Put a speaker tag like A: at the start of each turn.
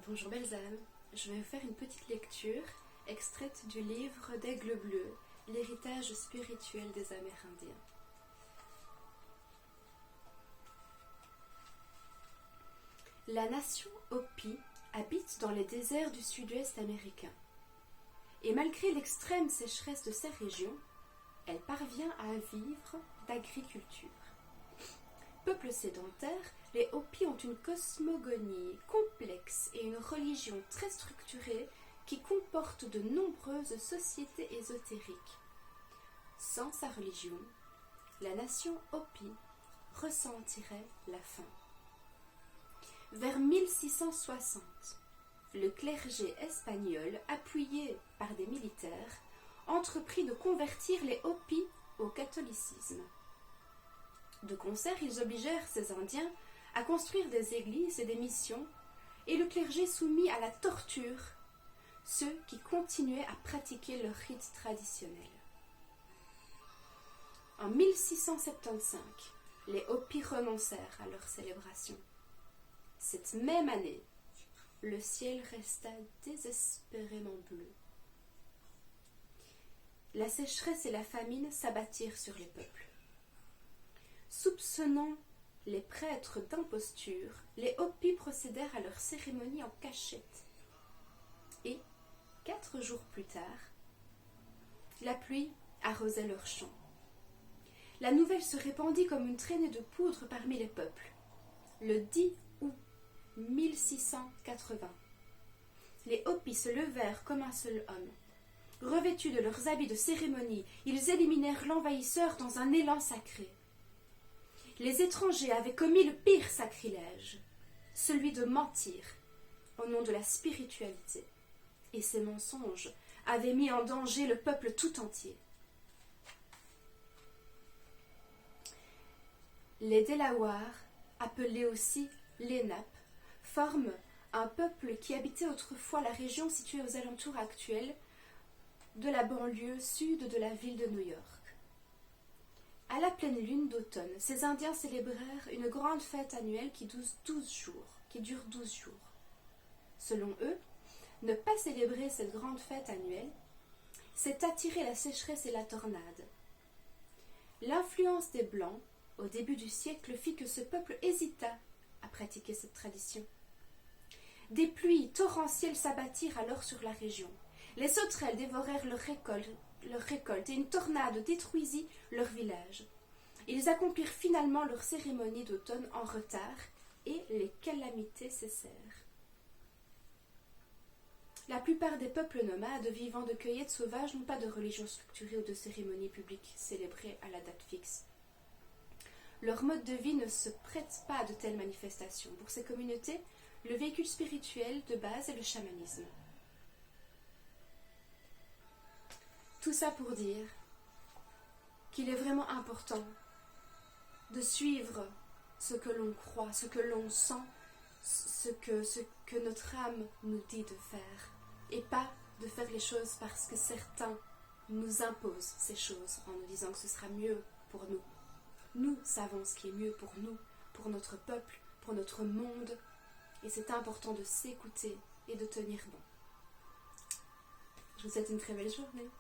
A: Bonjour belles âmes, je vais vous faire une petite lecture extraite du livre d'Aigle Bleu, l'héritage spirituel des Amérindiens. La nation Hopi habite dans les déserts du sud-ouest américain. Et malgré l'extrême sécheresse de ces régions, elle parvient à vivre d'agriculture. Peuple sédentaire, les Hopi ont une cosmogonie complexe et une religion très structurée qui comporte de nombreuses sociétés ésotériques. Sans sa religion, la nation Hopi ressentirait la faim. Vers 1660, le clergé espagnol, appuyé par des militaires, entreprit de convertir les Hopi au catholicisme. De concert, ils obligèrent ces Indiens à construire des églises et des missions, et le clergé soumit à la torture ceux qui continuaient à pratiquer leurs rites traditionnels. En 1675, les Hopi renoncèrent à leur célébration. Cette même année, le ciel resta désespérément bleu. La sécheresse et la famine s'abattirent sur les peuples. Soupçonnant les prêtres d'imposture, les Hopi procédèrent à leur cérémonie en cachette. Et, 4 jours plus tard, la pluie arrosait leurs champs. La nouvelle se répandit comme une traînée de poudre parmi les peuples. Le 10 août 1680, les Hopi se levèrent comme un seul homme. Revêtus de leurs habits de cérémonie, ils éliminèrent l'envahisseur dans un élan sacré. Les étrangers avaient commis le pire sacrilège, celui de mentir au nom de la spiritualité, et ces mensonges avaient mis en danger le peuple tout entier. Les Delawares, appelés aussi Lenape, forment un peuple qui habitait autrefois la région située aux alentours actuels de la banlieue sud de la ville de New York. À la pleine lune d'automne, ces Indiens célébrèrent une grande fête annuelle qui dure 12 jours. Selon eux, ne pas célébrer cette grande fête annuelle, c'est attirer la sécheresse et la tornade. L'influence des Blancs, au début du siècle, fit que ce peuple hésita à pratiquer cette tradition. Des pluies torrentielles s'abattirent alors sur la région. Les sauterelles dévorèrent leurs récoltes et une tornade détruisit leur village. Ils accomplirent finalement leur cérémonie d'automne en retard et les calamités cessèrent. La plupart des peuples nomades vivant de cueillettes sauvages n'ont pas de religion structurée ou de cérémonie publique célébrée à la date fixe. Leur mode de vie ne se prête pas à de telles manifestations. Pour ces communautés, le véhicule spirituel de base est le chamanisme. Tout ça pour dire qu'il est vraiment important de suivre ce que l'on croit, ce que l'on sent, ce que notre âme nous dit de faire, et pas de faire les choses parce que certains nous imposent ces choses en nous disant que ce sera mieux pour nous. Nous savons ce qui est mieux pour nous, pour notre peuple, pour notre monde, et c'est important de s'écouter et de tenir bon. Je vous souhaite une très belle journée.